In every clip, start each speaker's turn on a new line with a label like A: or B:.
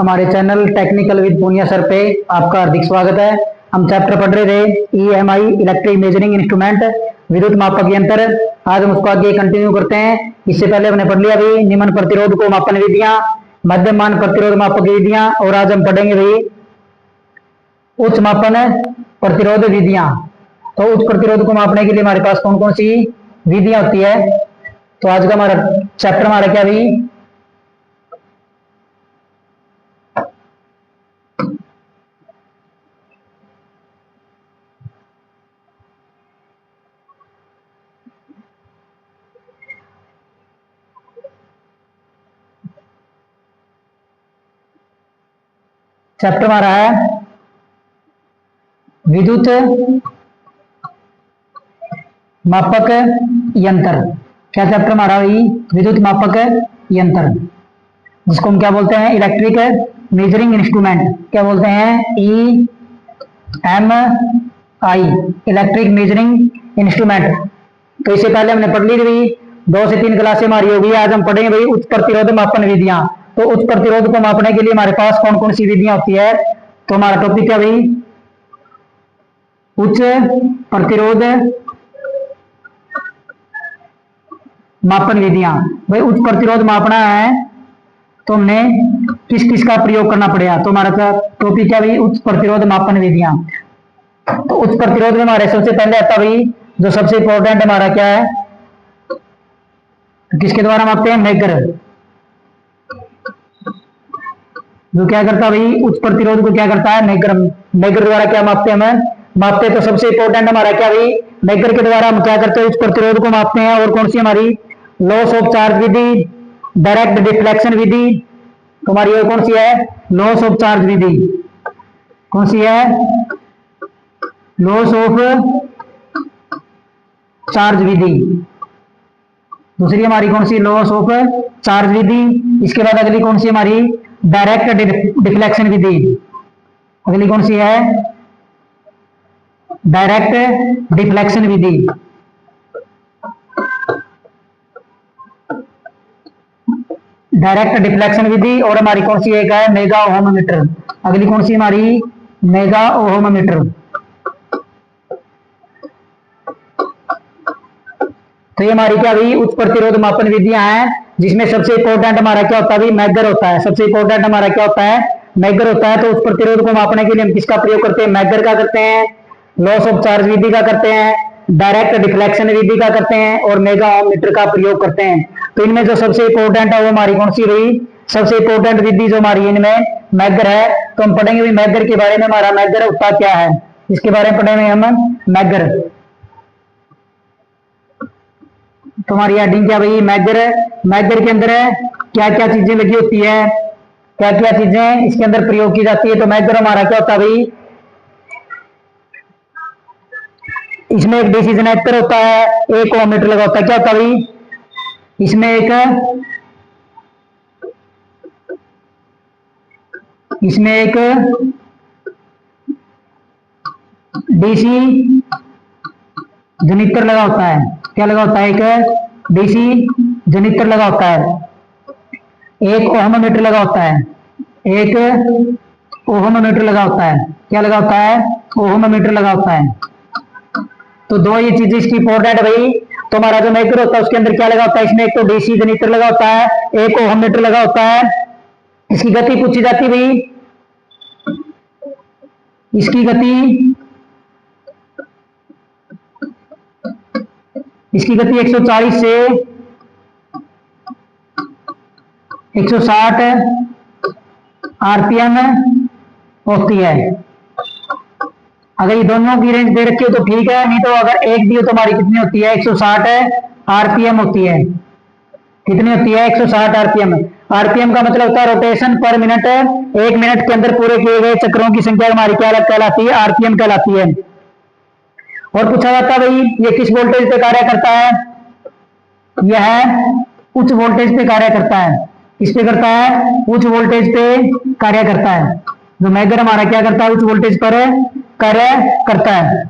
A: हमारे channel Technical with Poonia sir पे आपका हार्दिक स्वागत है। हम चैप्टर पढ़ रहे थे EMI इलेक्ट्रिक मेजरिंग इंस्ट्रूमेंट, विद्युत मापक यंत्र। आज हम उसको आगे कंटिन्यू करते हैं। इससे पहले हमने पढ़ लिया भाई निम्न प्रतिरोध को मापन विधियां, मध्यम मान प्रतिरोध मापक विधियां, और आज हम पढ़ेंगे भाई उच्च मापन प्रतिरोध विधियां। तो उच्च प्रतिरोध को मापने के लिए हमारे पास कौन कौन सी विधियां होती है। तो आज का हमारा चैप्टर हमारा क्या भाई, चैप्टर हमारा है विद्युत मापक यंत्र। क्या चैप्टर हमारा भाई, विद्युत मापक यंत्र, जिसको हम क्या बोलते हैं, इलेक्ट्रिक मेजरिंग इंस्ट्रूमेंट। क्या बोलते हैं, EMI इलेक्ट्रिक मेजरिंग इंस्ट्रूमेंट। तो इससे पहले हमने पढ़ ली थी 2 से 3 क्लासें हमारी होगी। आज हम पढ़ेंगे भाई उच्च प्रतिरोध मापन विधियां। तो उच्च प्रतिरोध को मापने के लिए हमारे पास कौन कौन सी विधियां होती है। तो हमारा टॉपिक क्या भाई, उच्च प्रतिरोध मापन विधियां। भाई उच्च प्रतिरोध मापना है तो हमने किस किस का प्रयोग करना पड़ेगा। तो हमारा टॉपिक क्या भाई, उच्च प्रतिरोध मापन विधियां। तो उच्च प्रतिरोध में हमारे सबसे पहले आता भाई, जो सबसे इंपॉर्टेंट हमारा क्या है, किसके द्वारा मापते हैं, मैगर। जो क्या करता है भाई, उच्च प्रतिरोध को क्या करता है, मैगर। मैगर द्वारा क्या मापते हैं, हमें मापते हैं। तो सबसे इंपॉर्टेंट हमारा क्या भाई, मैगर के द्वारा हम क्या करते हैं, उच्च प्रतिरोध को मापते हैं। और कौन सी हमारी, लॉस ऑफ चार्ज विधि, डायरेक्ट डिफ्लेक्शन विधि। तो हमारी और कौन सी है, लॉस ऑफ चार्ज विधि। कौन सी है, लॉस ऑफ चार्ज विधि। दूसरी हमारी कौन सी, लॉस ऑफ चार्ज विधि। इसके बाद अगली कौन सी हमारी, डायरेक्ट डिफ्लेक्शन विधि। अगली कौन सी है, डायरेक्ट डिफ्लेक्शन विधि। डायरेक्ट डिफ्लेक्शन विधि। और हमारी कौन सी एक है, मेगा ओहममीटर। अगली कौन सी हमारी, मेगा ओहममीटर। तो ये हमारी क्या भाई, उच्च प्रतिरोध मापन विधियां हैं, जिसमें सबसे इंपॉर्टेंट हमारा क्या होता है भाई, मैगर होता है। सबसे इंपॉर्टेंट हमारा क्या होता है, मैगर होता है। तो उच्च प्रतिरोध को मापने के लिए हम किसका प्रयोग करते हैं, मैगर का करते हैं, लॉस ऑफ चार्ज विधि का करते हैं, डायरेक्ट डिफ्लेक्शन विधि का करते हैं, और मेगा ओहममीटर का प्रयोग करते हैं। तो इनमें जो सबसे इंपॉर्टेंट है वो हमारी कौन सी रही, सबसे इंपॉर्टेंट विधि जो हमारी इनमें मैगर है। तो हम पढ़ेंगे भाई मैगर के बारे में, हमारा मैगर होता क्या है, इसके बारे में पढ़ेंगे हम मैगर। तो हमारी हेडिंग क्या भाई, मैगर। मैगर के अंदर क्या क्या चीजें लगी होती है, क्या क्या चीजें इसके अंदर प्रयोग की जाती है। तो मैगर हमारा क्या होता है भाई, इसमें एक डीसी जनरेटर होता है, एक ओहममीटर लगा होता है। क्या होता है भाई, इसमें एक डीसी जनरेटर लगा होता है। क्या लगा होता है, एक डीसी जनरेटर लगा होता है, एक ओहममीटर लगा होता है, एक ओहममीटर लगा होता है। क्या लगा होता है, ओहममीटर लगा होता है। तो दो ये चीजें इसकी इंपॉर्टेंट है भाई। तो हमारा जो मैगर होता है उसके अंदर क्या लगा होता है, इसमें एक तो डीसी जनरेटर लगा होता है, एक ओहममीटर लगा होता है। इसकी गति पूछी जाती है भाई, इसकी गति 140 से 160 आरपीएम होती है। अगर ये दोनों की रेंज दे रखी हो तो ठीक है, नहीं तो अगर एक दी हो तो हमारी कितनी होती है, 160 आरपीएम होती है। कितनी होती है, 160 आरपीएम। आरपीएम का मतलब होता है रोटेशन पर मिनट। 1 मिनट के अंदर पूरे किए गए चक्रों की संख्या हमारी क्या कहलाती है, आरपीएम कहलाती है। और पूछा जाता है भाई ये किस वोल्टेज पे कार्य करता है, यह उच्च वोल्टेज पे कार्य करता है। किस पे करता है, उच्च वोल्टेज पे कार्य करता है। जो मैगर हमारा क्या करता है, उच्च वोल्टेज पर कार्य करता है।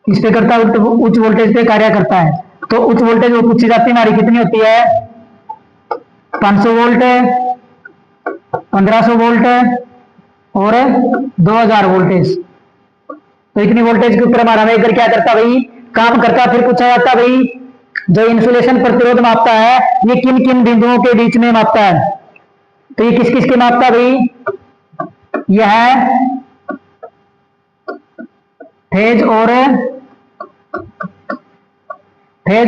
A: किस पे करता है, उच्च वोल्टेज पे कार्य करता है। तो उच्च वोल्टेज वो पूछी जाती है हमारी कितनी होती है, 500 वोल्ट, 1500 वोल्ट और 2000 वोल्टेज। तो इतनी वोल्टेज के ऊपर हमारा मेकर क्या करता भाई, काम करता। फिर पूछा जाता भाई जो इंसुलेशन प्रतिरोध मापता है ये किन किन बिंदुओं के बीच में मापता है। तो ये किस किस के मापता भाई, यह है फेज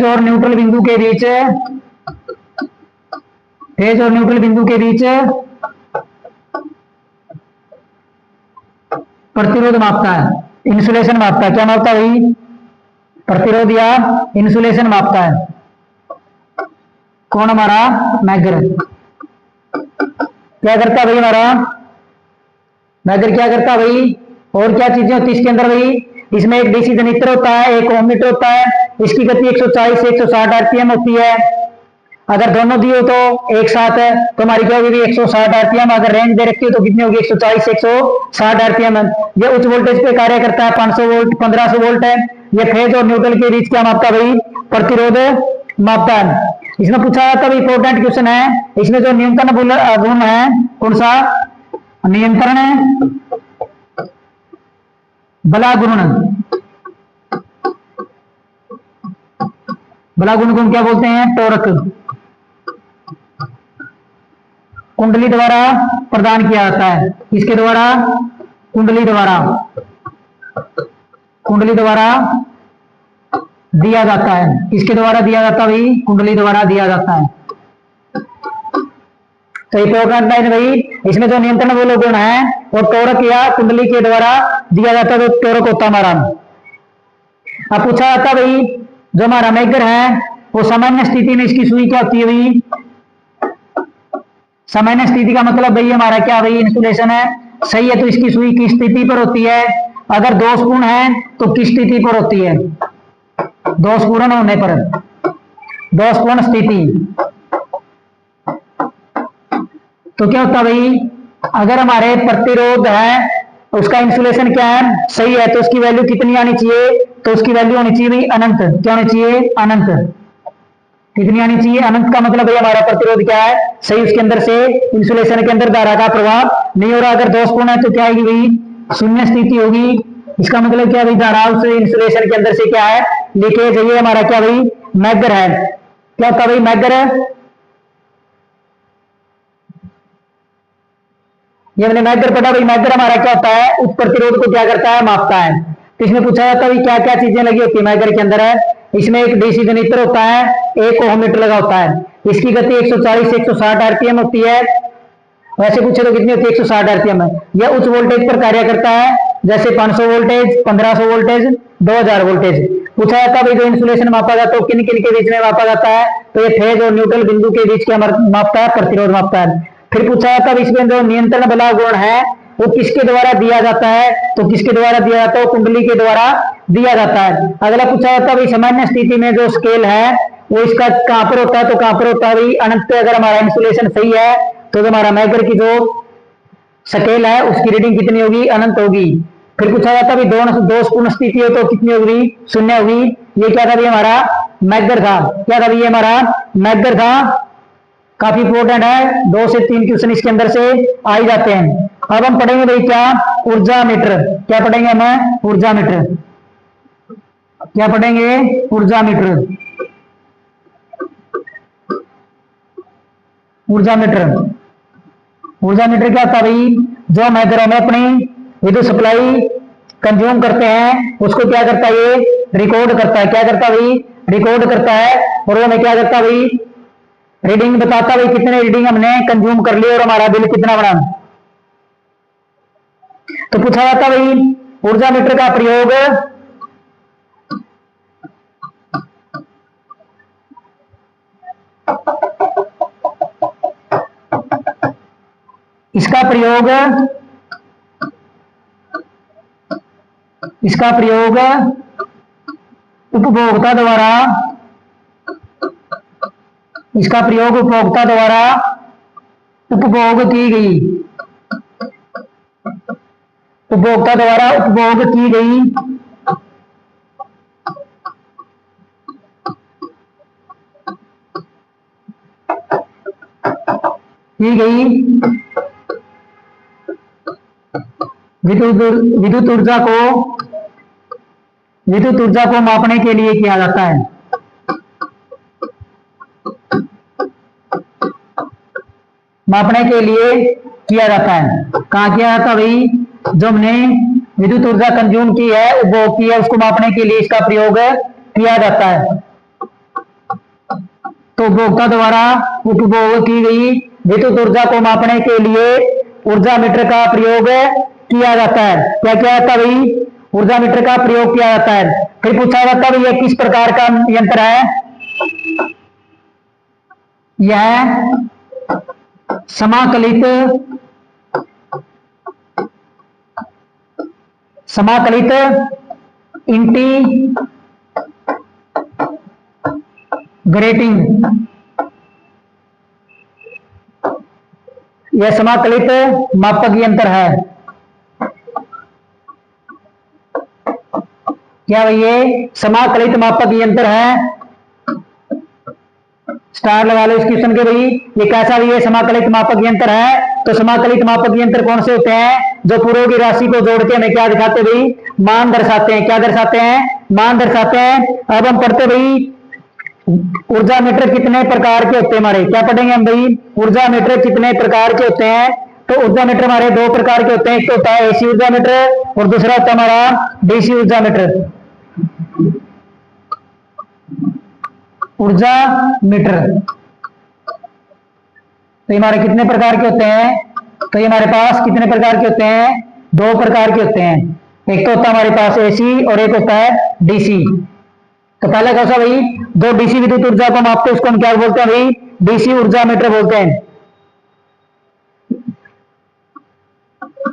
A: और न्यूट्रल बिंदु के बीच, फेज और न्यूट्रल बिंदु के बीच प्रतिरोध मापता है, इंसुलेशन मापता है। क्या मापता है भाई, प्रतिरोध या इंसुलेशन मापता है। कौन, हमारा मैगर। क्या करता है भाई हमारा मैगर, क्या करता है भाई। और क्या चीजें होती है इसके अंदर भाई, इसमें एक डीसी जनित्र होता है, एक ओम मीटर होता है। इसकी गति 140 से 160 आरपीएम होती है। अगर दोनों दिए तो एक साथ है तो हमारी क्या होगी 160 आरपीएम। अगर रेंज दे रखी हो तो कितनी होगी 140 से 160 आरपीएम। ये उच्च वोल्टेज पे कार्य करता है, 500 वोल्ट 1500 वोल्ट है। ये फेज और न्यूट्रल के बीच क्या मापता भाई, प्रतिरोध मापता है। इसमें पूछा जाता है इंपॉर्टेंट क्वेश्चन है, इसमें जो नियंत्रण गुण है कौन सा, नियंत्रण बला गुण। बला गुण को क्या बोलते हैं, टोरक। कुंडली द्वारा प्रदान किया जाता है, किसके द्वारा, कुंडली द्वारा, कुंडली द्वारा दिया जाता है। किसके द्वारा दिया जाता है भाई, कुंडली द्वारा दिया जाता है। तो इंपॉर्टेंट है भाई, इसमें जो नियंत्रण वो गुण है वो टोरक या कुंडली के द्वारा दिया जाता है, तो टोरक होता हमारा। अब पूछा जाता भाई जो हमारा मेगर है वो सामान्य स्थिति में इसकी सुई क्या होती है भाई, सामान्य स्थिति का मतलब भाई हमारा क्या भाई, इंसुलेशन है, सही है तो इसकी सुई किस स्थिति पर होती है। अगर दोषपूर्ण है तो किस स्थिति पर होती है, दोषपूर्ण होने पर, दोषपूर्ण स्थिति। तो क्या होता भाई, अगर हमारे प्रतिरोध है उसका इंसुलेशन क्या है, सही है, तो उसकी वैल्यू कितनी आनी चाहिए, तो उसकी वैल्यू होनी चाहिए भाई अनंत। क्या होनी चाहिए, अनंत। कितनी आनी चाहिए, अनंत का मतलब भाई हमारा प्रतिरोध क्या है, सही, उसके अंदर से इंसुलेशन के अंदर धारा का प्रभाव नहीं हो रहा। अगर दोषपूर्ण है तो क्या आएगी भाई, शून्य स्थिति होगी। इसका मतलब क्या भाई, धारा उस इंसुलेशन के अंदर से क्या है, लीकेज है। ये हमारा क्या भाई, मैगर है। क्या होता भाई, मैगर है। ये हमने मैगर पढ़ा भाई, मैगर हमारा क्या होता है, उस प्रतिरोध को क्या करता है, मापता है। तो इसमें पूछा जाता है क्या क्या चीजें लगी होती है मैगर के अंदर है। इसमें एक डीसी जनित्र होता है, एक ओम मीटर लगा होता है। इसकी गति 140 से 160 आरपीएम होती है। वैसे पूछे तो कितनी होती है, 160 आरपीएम है। यह उच्च वोल्टेज पर कार्य करता है, जैसे 500 वोल्टेज, 1500 वोल्टेज, 2000 वोल्टेज। पूछा जाता है भाई जो इंसुलेशन मापा जाता है किन किन के बीच में मापा जाता है, तो ये फेज और न्यूट्रल बिंदु के बीच क्या मापता है, प्रतिरोध मापता है। फिर पूछा जाता है इसमें जो नियंत्रण बला गुण है वो किसके द्वारा दिया जाता है, तो किसके द्वारा दिया जाता है, कुंडली के द्वारा दिया जाता है। अगला पूछा जाता है भाई सामान्य स्थिति में जो स्केल है वो इसका कहां पर होता है, तो कहां पर होता है भाई, अनंत पे। अगर हमारा इंसुलेशन सही है तो हमारा मैगर की जो स्केल है उसकी रीडिंग कितनी होगी, अनंत होगी। फिर पूछा जाता है दोषपूर्ण स्थिति हो तो कितनी होगी, शून्य होगी। ये क्या था भाई, हमारा मैगर था। क्या था भाई, ये हमारा मैगर था। काफी इंपोर्टेंट है, 2 से 3 क्वेश्चन इसके अंदर से आ ही जाते हैं। अब हम पढ़ेंगे भाई क्या, ऊर्जा मीटर। क्या पढ़ेंगे हम, ऊर्जा मीटर। क्या पढ़ेंगे, ऊर्जा मीटर। ऊर्जा मीटर, ऊर्जा मीटर क्या होता है भाई, जो मैगर में अपनी विद्युत सप्लाई कंज्यूम करते हैं उसको क्या करता है, ये रिकॉर्ड करता है। क्या करता है भाई, रिकॉर्ड करता है। और वो मैं क्या करता है भाई, रीडिंग बताता भाई कितने रीडिंग हमने कंज्यूम कर ली और हमारा बिल कितना बना। तो पूछा जाता भाई ऊर्जा मीटर का प्रयोग, इसका प्रयोग, इसका प्रयोग उपभोक्ता द्वारा, इसका प्रयोग उपभोक्ता द्वारा उपभोग की गई, उपभोक्ता द्वारा उपभोग की गई की गई विद्युत ऊर्जा को मापने के लिए किया जाता है। मापने के लिए किया जाता है। कहाँ किया जाता है भाई? जो हमने विद्युत ऊर्जा कंज्यूम की है, उपभोग की है, उसको मापने के लिए इसका प्रयोग किया जाता है। तो उपभोक्ता द्वारा उपभोग की गई विद्युत ऊर्जा को मापने के लिए ऊर्जा मीटर का प्रयोग किया जाता है। क्या किया जाता है भाई? ऊर्जा मीटर का प्रयोग किया जाता है। फिर पूछा जाता है यह किस प्रकार का यंत्र है? यह समाकलित इंटीग्रेटिंग, यह समाकलित मापक यंत्र है। क्या ये समाकलित मापक यंत्र है? स्टार लगा लो इस क्वेश्चन के भाई। ये कैसा भी है? समाकलित मापक यंत्र है। तो समाकलित मापक यंत्र कौन से होते हैं? जो पूर्व की राशि को जोड़ के हमें क्या दिखाते भाई? मान दर्शाते हैं। क्या दर्शाते हैं? मान दर्शाते हैं। अब हम पढ़ते भाई ऊर्जा मीटर कितने प्रकार के होते हैं हमारे। क्या पढ़ेंगे हम भाई? ऊर्जा मीटर कितने प्रकार के होते हैं। तो ऊर्जा मीटर हमारे दो प्रकार के होते हैं। एक तो होता है एसी ऊर्जा मीटर और दूसरा होता है हमारा डीसी ऊर्जा मीटर। ऊर्जा मीटर तो हमारे कितने प्रकार के होते हैं? तो ये हमारे पास कितने प्रकार के होते हैं? दो प्रकार के होते हैं। एक तो होता है हमारे पास एसी और एक होता है डीसी। तो पहला कैसा भाई? जो डीसी विद्युत ऊर्जा को मापते हैं उसको हम क्या बोलते हैं भाई? डीसी ऊर्जा मीटर बोलते हैं।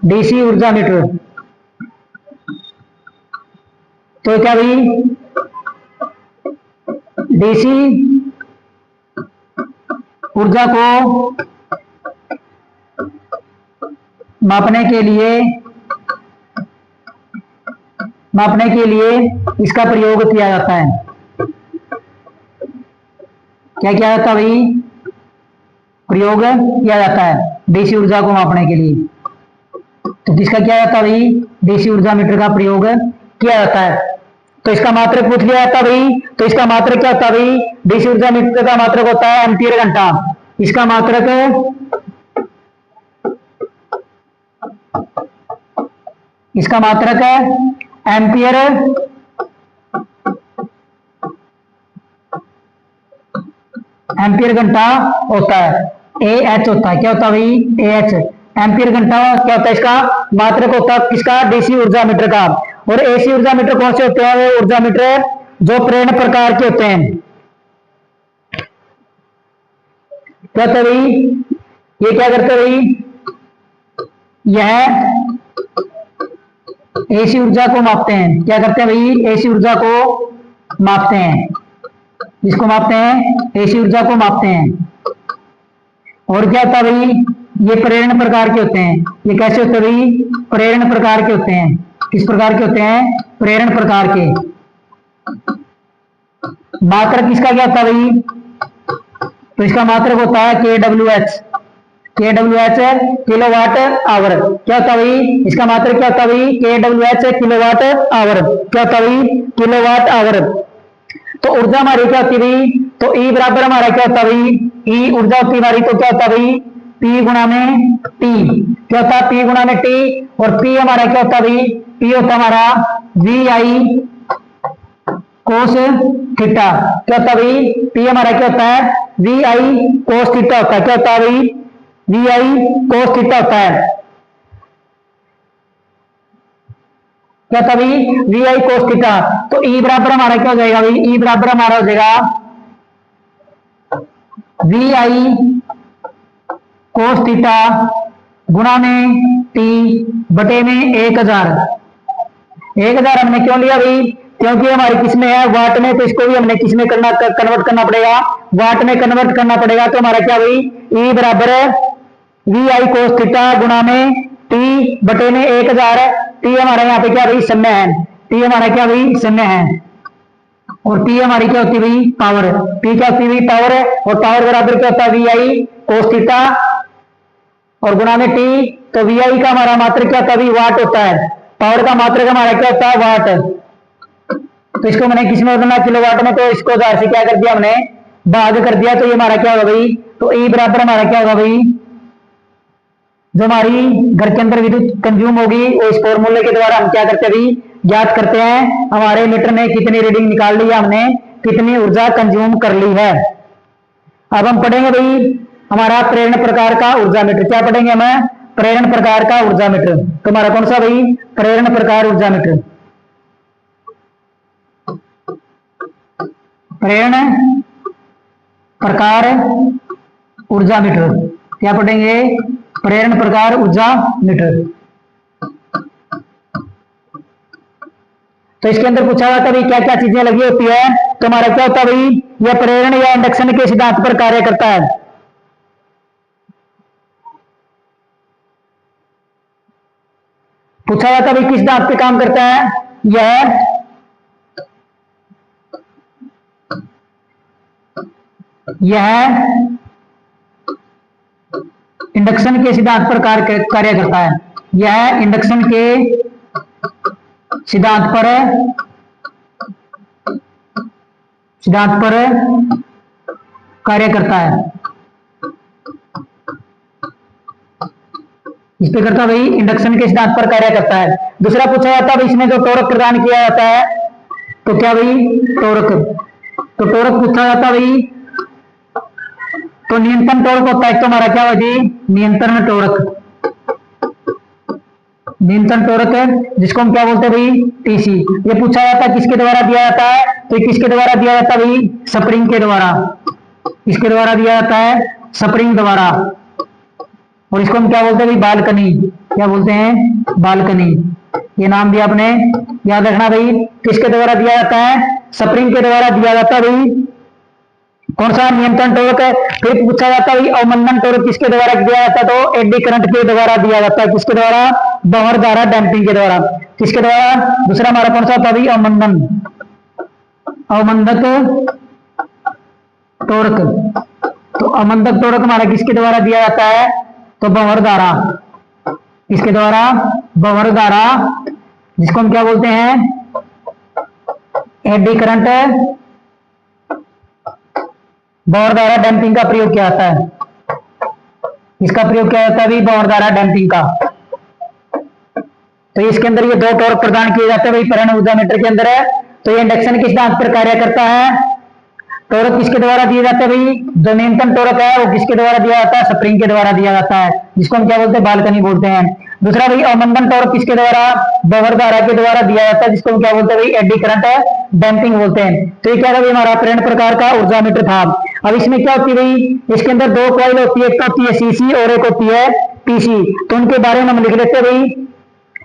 A: डीसी ऊर्जा मीटर तो क्या भाई? डीसी ऊर्जा को मापने के लिए इसका प्रयोग किया जाता है। क्या किया जाता है भाई? प्रयोग किया जाता है डीसी ऊर्जा को मापने के लिए। तो किसका किया जाता है भाई? डीसी ऊर्जा मीटर का प्रयोग किया जाता है। तो इसका मात्रक पूछ लिया जाता भाई। तो इसका मात्रक क्या होता है भाई? डीसी ऊर्जा मीटर का मात्रक होता है एम्पीयर घंटा। इसका मात्रक है एम्पीयर घंटा होता है। AH होता है। क्या होता है भाई? AH एम्पीयर घंटा क्या होता है? इसका मात्रक होता है किसका? डीसी ऊर्जा मीटर का। और एसी ऊर्जा मीटर कौन से होते हैं? वो ऊर्जा मीटर जो प्रेरण प्रकार के होते हैं। क्या होता है भाई? ये क्या करते हैं भाई? यह एसी ऊर्जा को मापते हैं। क्या करते हैं भाई? एसी ऊर्जा को मापते हैं। इसको मापते हैं? एसी ऊर्जा को मापते हैं। और क्या होता है भाई? ये प्रेरण प्रकार के होते हैं। ये कैसे होते हैं भाई? प्रेरण प्रकार के होते हैं। किस प्रकार के होते हैं? प्रेरण प्रकार के। मात्रक इसका क्या होता है भाई? तो इसका मात्रक होता है KWH। KWH kilowatt hour. क्या होता है भाई? इसका मात्रक क्या होता है भाई? KWH kilowatt hour. क्या होता है भाई? Kilowatt hour. तो ऊर्जा हमारी क्या होती है भाई? तो E बराबर हमारा क्या होता है भाई? E ऊर्जा होती है हमारी तो क्या होता है भाई? P गुणा में T। क्या होता है? P गुणा में T। और P हमारा क्या होता है भाई? P होता है हमारा VI कोस थीटा। क्या होता है भाई? P हमारा क्या होता है? VI कोस थीटा होता है। क्या होता है भाई? VI कोस थीटा होता है। क्या था भाई? VI cos theta. तो E बराबर हमारा क्या हो जाएगा भाई? E बराबर हमारा हो जाएगा VI कोस थीटा गुणा में T बटे में 1000। 1000 हमने क्यों लिया भाई? क्योंकि हमारी किसमें है? वाट में। तो इसको भी हमने किसमें कन्वर्ट करना पड़ेगा? वाट में कन्वर्ट करना पड़ेगा। तो हमारा क्या भाई? E बराबर VI कोस थीटा गुणा में T बटे में 1000। T हमारा यहाँ पे क्या भाई? समय है। T हमारा क्या भाई? समय है। और P हमारी क्या होती है भाई? पावर। P क्या होती है भाई? पावर है। और पावर बराबर क्या होता है? VI कोस थीटा और गुणा में टी, तो वीआई का हमारा मात्रक क्या होता है, वाट होता है। पावर का मात्रक हमारा क्या होता है, वाट। तो इसको मैंने किस में बदलना, किलोवाट में, तो इसको 1000 से क्या कर दिया हमने, भाग कर दिया। तो ये हमारा क्या होगा भाई, तो ई बराबर हमारा क्या होगा भाई, जो हमारी घर के अंदर विद्युत कंज्यूम होगी वो इस फॉर्मूले के द्वारा हम क्या करते हैं भाई, ज्ञात करते हैं। हमारे मीटर ने कितनी रीडिंग निकाल ली है, हमने कितनी ऊर्जा कंज्यूम कर ली है। अब हम पढ़ेंगे भाई हमारा प्रेरण प्रकार का ऊर्जा मीटर। क्या पढ़ेंगे हम, प्रेरण प्रकार का ऊर्जा मीटर। तो हमारा कौन सा भाई, प्रेरण प्रकार ऊर्जा मीटर। प्रेरण प्रकार ऊर्जा मीटर, क्या पढ़ेंगे, प्रेरण प्रकार ऊर्जा मीटर। तो इसके अंदर पूछा जाता है भाई क्या क्या चीजें लगी होती है। तो हमारा क्या होता है भाई, यह प्रेरण या इंडक्शन के सिद्धांत पर कार्य करता है। पूछा जाता है भाई किस सिद्धांत पे काम करता है, यह इंडक्शन के सिद्धांत पर कार्य करता है। यह इंडक्शन के सिद्धांत पर कार्य करता है। इस पे करता है भाई, इंडक्शन के सिद्धांत पर कार्य करता है। दूसरा पूछा जाता है भाई इसमें जो टॉर्क प्रदान किया जाता है, तो क्या भाई, टॉर्क। तो टॉर्क पूछा जाता है भाई, तो नियंत्रण टॉर्क होता है। तो हमारा क्या होगा जी, नियंत्रण टॉर्क। नियंत्रण टॉर्क जिसको हम क्या बोलते हैं भाई, टीसी। ये पूछा जाता है किसके द्वारा दिया जाता है, तो किसके द्वारा दिया जाता है भाई, स्प्रिंग के द्वारा। इसके द्वारा दिया जाता है, स्प्रिंग द्वारा। और इसको हम क्या बोलते हैं भाई, बालकनी। क्या बोलते हैं, बालकनी। ये नाम भी आपने याद रखना भाई। किसके द्वारा दिया जाता है, स्प्रिंग के द्वारा दिया जाता है भाई। कौन सा, नियंत्रण टॉर्क है। फिर पूछा जाता है अवमंदन टॉर्क किसके द्वारा दिया जाता है, तो एडी करंट के द्वारा दिया जाता है। किसके द्वारा, बहर द्वारा, डैम्पिंग के द्वारा। किसके द्वारा, दूसरा हमारा कौन सा होता है अवमंदन, अवमंदक टॉर्क। तो अवमंदक टॉर्क हमारा किसके द्वारा दिया जाता है, तो बहर द्वारा। इसके द्वारा, बहर द्वारा, जिसको हम क्या बोलते हैं, एडी करंट। बॉर द्वारा डैम्पिंग का प्रयोग किया जाता है। इसका प्रयोग किया जाता है भी बॉर द्वारा डैम्पिंग का। तो इसके अंदर ये दो टॉर्क प्रदान किए जाते हैं भाई प्रेरण ऊर्जा मीटर के अंदर है। तो ये इंडक्शन के सिद्धांत पर कार्य करता है। टॉर्क किसके द्वारा दिए जाते हैं भाई, जो न्यूनतम टॉर्क है वो किसके द्वारा दिया जाता है, स्प्रिंग के द्वारा दिया जाता है, जिसको हम क्या बोलते हैं, बालकनी बोलते हैं। दूसरा भाई अवमंदन टॉर्क किसके द्वारा, बहर धारा के द्वारा दिया जाता है, जिसको हम क्या बोलते हैं भाई, एडी करंट है, डैम्पिंग बोलते हैं। तो ये क्या था भाई, हमारा प्रेरण प्रकार का ऊर्जा मीटर था। अब इसमें क्या होती है भाई, इसके अंदर दो कॉइल होती है, एक तो होती है सीसी और एक होती है पीसी। तो उनके बारे में हम लिख लेते हैं भाई।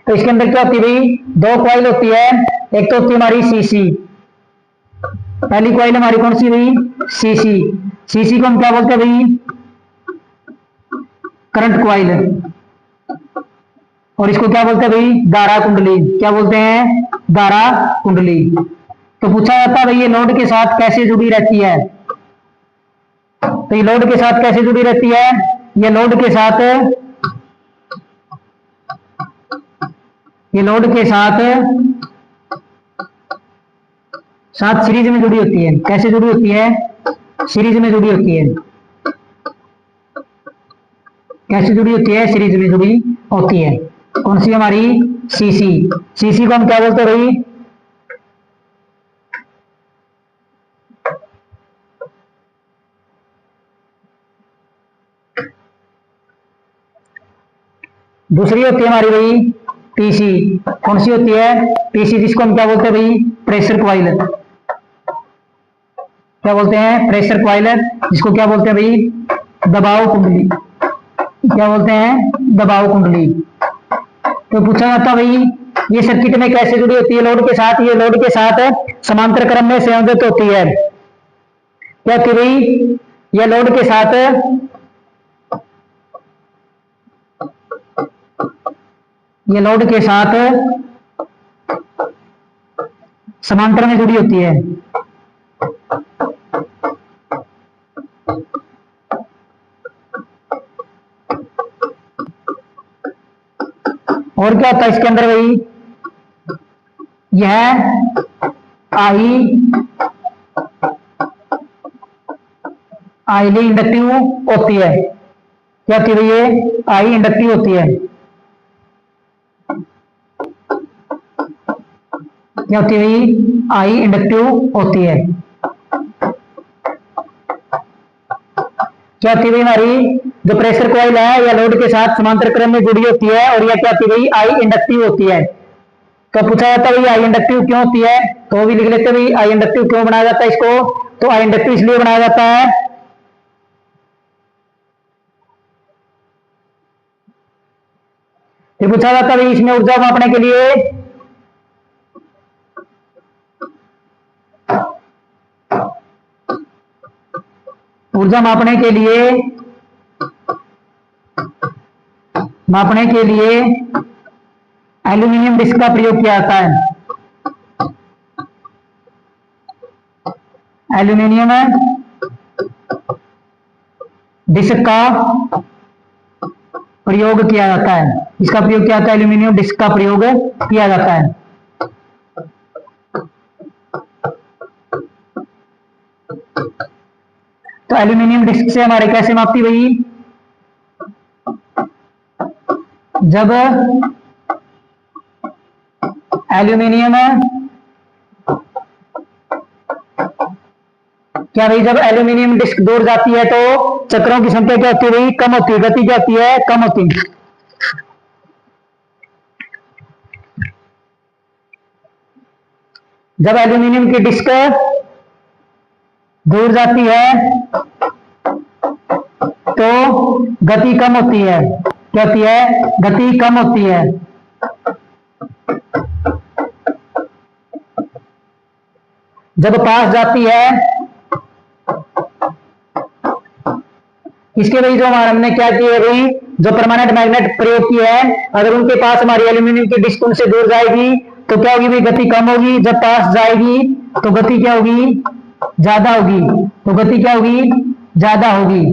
A: तो इसके अंदर क्या होती है भाई, दो कॉइल होती है, एक तो होती है हमारी सीसी। पहली कॉइल हमारी कौन सी हुई, सीसी। सीसी को हम क्या बोलते हैं भाई, करंट कॉइल। और इसको क्या बोलते हैं भाई, धारा कुंडली। क्या बोलते हैं, धारा कुंडली। तो पूछा जाता है भाई ये लोड के साथ कैसे जुड़ी रहती है। तो ये लोड के साथ कैसे जुड़ी रहती है, ये लोड के साथ, ये लोड के साथ साथ सीरीज में जुड़ी होती है। कैसे जुड़ी होती है, सीरीज में जुड़ी होती है। कैसे जुड़ी होती है, सीरीज में जुड़ी होती है। कौन सी हमारी, सीसी। सीसी को हम क्या बोलते हैं भाई, दूसरी होती है हमारी भाई पीसी। कौन सी होती है, पीसी, जिसको हम क्या बोलते हैं भाई, प्रेशर क्वाइल। क्या बोलते हैं, प्रेशर क्वाइल, जिसको क्या बोलते हैं भाई, दबाव कुंडली। क्या बोलते हैं, दबाव कुंडली। तो पूछा जाता भाई ये सर्किट में कैसे जुड़ी होती है, लोड के साथ। ये लोड के साथ समांतर क्रम में संयोजित होती है। क्या होती है भाई, ये लोड के साथ, ये लोड के साथ समांतर में जुड़ी होती है। और क्या होता है इसके अंदर भाई, यह हाईली इंडक्टिव होती है। क्या होती है भाई, ये आई इंडक्टिव होती है। क्या होती है भाई, आई इंडक्टिव होती है। क्या होती है भाई, हमारी जो प्रेशर कॉइल है या लोड के साथ समांतर क्रम में जुड़ी होती है, और यह क्या होती है भाई, आई इंडक्टिव होती है। तो पूछा जाता है भाई आई इंडक्टिव क्यों होती है, तो भी लिख लेते हैं भाई आई इंडक्टिव क्यों बनाया जाता है इसको। तो आई इंडक्टिव इसलिए बनाया जाता है, फिर पूछा जाता है भाई इसमें ऊर्जा मापने के लिए, ऊर्जा मापने के लिए एल्यूमिनियम डिस्क का प्रयोग किया जाता है। एल्यूमिनियम डिस्क का प्रयोग किया जाता है। इसका प्रयोग किया जाता है, एल्यूमिनियम डिस्क का प्रयोग किया जाता है। तो एल्यूमिनियम डिस्क से हमारे कैसे मापती भाई, जब एल्यूमिनियम, क्या भाई जब एल्यूमिनियम डिस्क दूर जाती है तो चक्रों की संख्या क्या होती है भाई, कम होती है, गति क्या होती है, कम होती है। जब एल्यूमिनियम की डिस्क दूर जाती है तो गति कम होती है। क्या होती है, गति कम होती है। जब पास जाती है, इसके भाई जो हमारे हमने क्या किया है भाई, जो परमानेंट मैग्नेट प्रयोग किया है, अगर उनके पास हमारी एल्यूमिनियम की डिस्क उनसे दूर जाएगी तो क्या होगी भाई, गति कम होगी। जब पास जाएगी तो गति क्या होगी, ज्यादा होगी। तो गति क्या होगी, ज्यादा होगी।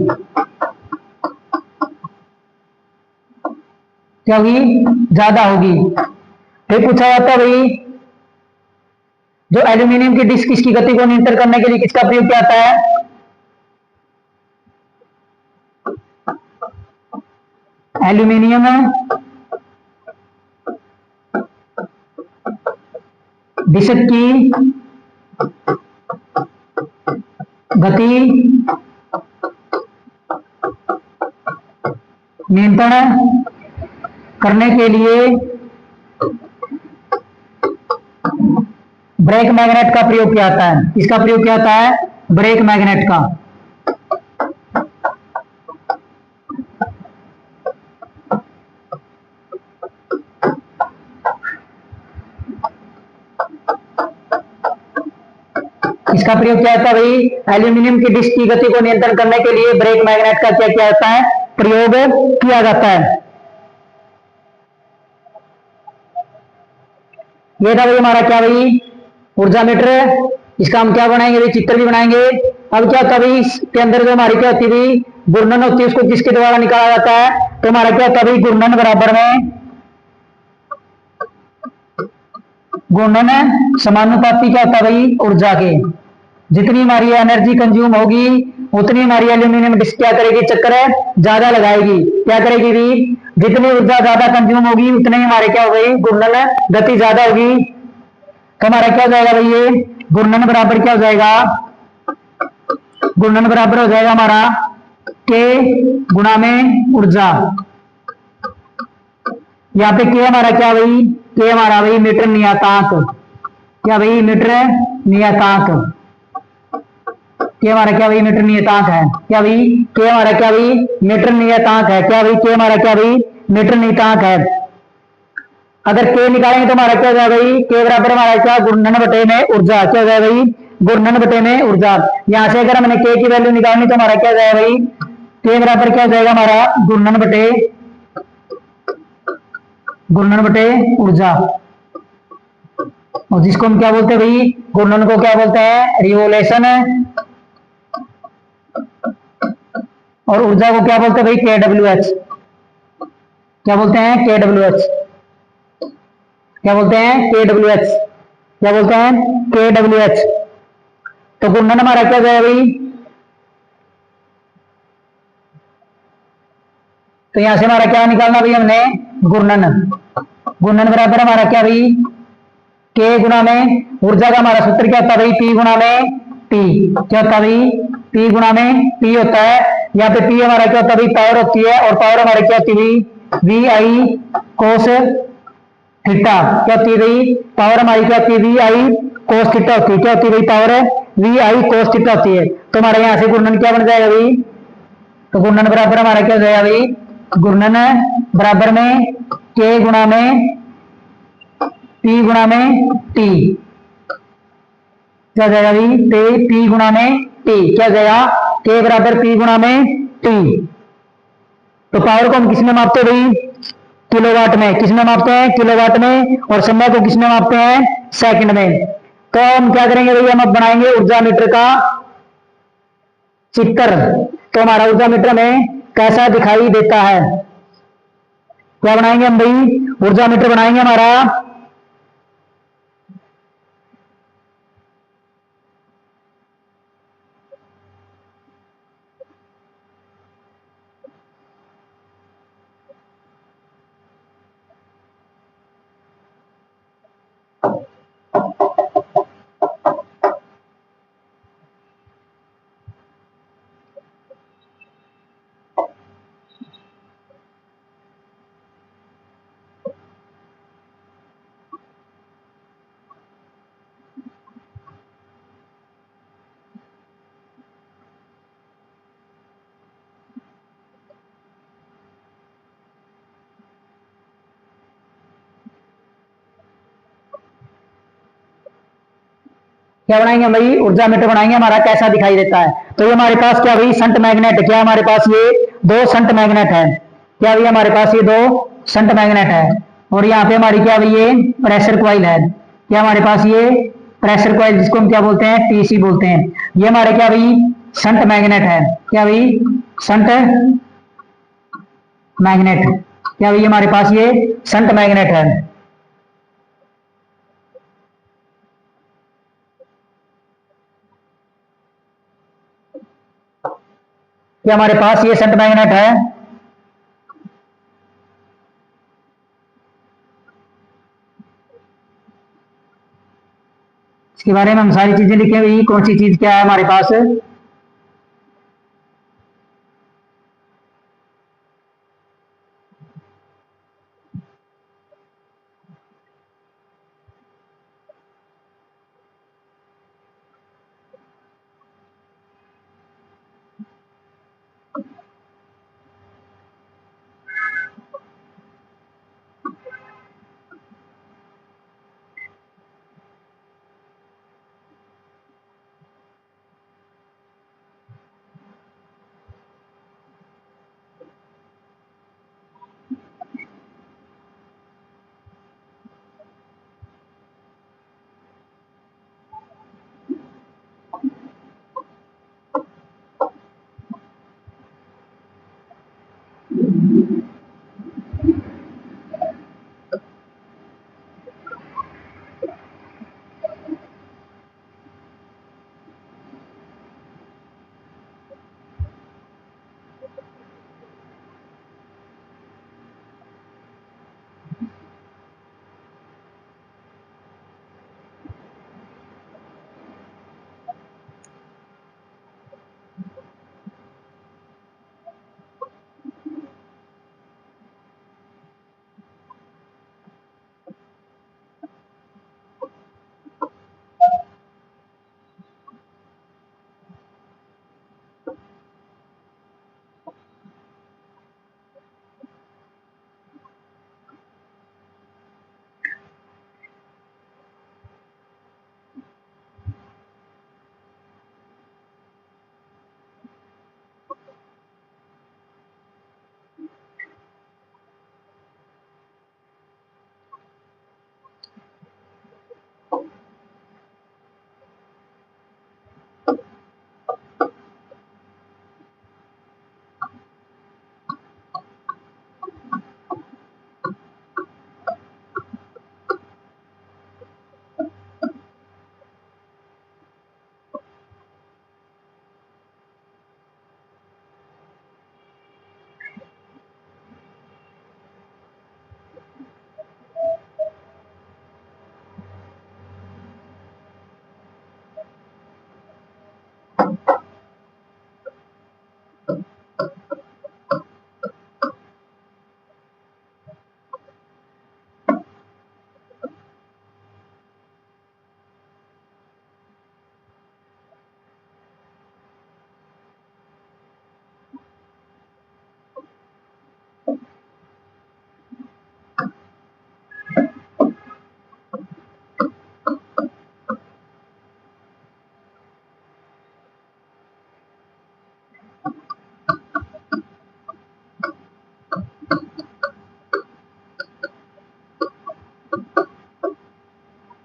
A: क्या होगी, ज्यादा होगी। फिर पूछा जाता है भाई जो एल्यूमिनियम की डिस्क इसकी गति को नियंत्रण करने के लिए किसका प्रयोग किया जाता है, एल्यूमिनियम डिस्क की गति नियंत्रण करने के लिए ब्रेक मैग्नेट का प्रयोग किया जाता है। इसका प्रयोग किया जाता है, ब्रेक मैग्नेट का। इसका प्रयोग किया जाता है भाई, एल्यूमिनियम की डिस्क की गति को नियंत्रण करने के लिए ब्रेक मैग्नेट का क्या किया जाता है, प्रयोग किया जाता है। ये था भाई हमारा क्या भाई, ऊर्जा मीटर। इसका हम क्या बनाएंगे भाई, चित्र भी बनाएंगे। अब क्या होता है भाई, इसके अंदर जो हमारी क्या होती है भाई, घूर्णन होती है, उसको किसके द्वारा निकाला जाता है, तो हमारा क्या होता है भाई, घूर्णन बराबर में घूर्णन समानुपाती क्या होता है भाई, ऊर्जा के। जितनी हमारी एनर्जी कंज्यूम होगी उतनी हमारी एल्यूमिनियम डिस्क क्या करेगी, चक्कर ज्यादा लगाएगी। क्या करेगी भी, जितनी ऊर्जा ज्यादा कंज्यूम होगी उतने ही हमारे क्या हो गई, घूर्णन गति ज्यादा होगी। तो हमारा क्या हो जाएगा भाई, ये घूर्णन बराबर क्या हो जाएगा, घूर्णन बराबर हो जाएगा हमारा के गुणा में ऊर्जा। यहाँ पे के हमारा क्या भाई, के हमारा भाई मीटर नियतांक। क्या भाई, मीटर नियतांक। के हमारा क्या भाई, मीटर नियतांक है। क्या भाई, के हमारा क्या भाई, मीटर नियतांक है। क्या भाई, के हमारा क्या भाई, मीटर नियतांक है। अगर के निकालेंगे तो हमारा क्या हो जाएगा भाई, के बराबर हमारा क्या, घूर्णन बटे में ऊर्जा। क्या हो जाएगा भाई, घूर्णन बटे में ऊर्जा। यहां से अगर हमने के की वैल्यू निकालनी तो हमारा क्या हो जाएगा भाई, के बराबर क्या हो जाएगा हमारा, घूर्णन बटे ऊर्जा। और जिसको हम क्या बोलते हैं भाई, घूर्णन को क्या बोलते हैं, रिवोल्यूशन। और ऊर्जा को क्या बोलते हैं भाई, KWH। क्या बोलते हैं, KWH। क्या बोलते हैं, के डब्ल्यू एच। क्या बोलते हैं, के डब्ल्यू एच। तो घूर्णन हमारा क्या गया भाई, तो यहां से हमारा क्या निकालना भाई हमने, घूर्णन। घूर्णन बराबर हमारा क्या भाई, के गुना में ऊर्जा का हमारा सूत्र क्या होता है भाई, पी गुना में टी। क्या होता है भाई, पी गुना में टी होता है। यहाँ पे पी हमारा क्या होता है भाई, पावर होती है, और पावर हमारी क्या होती है भाई, वी आई कोस थीटा। क्या होती है भाई, पावर हमारी क्या होती है, वी आई कोस थीटा होती है। क्या होती है भाई, पावर है वी आई कोस थीटा होती है। तो हमारे यहाँ से घूर्णन क्या बन जाएगा भाई, तो घूर्णन बराबर हमारा क्या हो जाएगा भाई, घूर्णन बराबर में के गुणा में पी गुणा में टी। क्या जाएगा भाई, पी गुणा में टी। क्या जाएगा, के बराबर पी गुणा में टी। तो पावर को हम किसमें मापते हैं भाई, किलोवाट में। किसमें मापते हैं, किलोवाट में। और समय को किसमें मापते हैं, सेकंड में। तो हम क्या करेंगे भाई, हम अब बनाएंगे ऊर्जा मीटर का चित्र। तो हमारा ऊर्जा मीटर में कैसा दिखाई देता है, क्या बनाएंगे हम भाई, ऊर्जा मीटर बनाएंगे हमारा। क्या बनाएंगे हम भाई, ऊर्जा मीटर बनाएंगे हमारा कैसा दिखाई देता है। तो ये हमारे पास क्या भाई, संट मैग्नेट। क्या हमारे पास ये दो संट मैग्नेट है। क्या भाई, हमारे पास ये दो संट मैग्नेट है। और यहाँ पे हमारी क्या भाई, ये प्रेशर क्वाइल है। क्या हमारे पास ये प्रेशर क्वाइल, जिसको हम क्या बोलते हैं, टीसी बोलते हैं। ये हमारे क्या भाई, संट मैग्नेट है। क्या भाई, संट मैग्नेट। क्या भाई, हमारे पास ये संट मैग्नेट है। क्या हमारे पास ये संट मैग्नेट है। इसके बारे में हम सारी चीजें लिखे हुई, कौन सी चीज क्या है हमारे पास।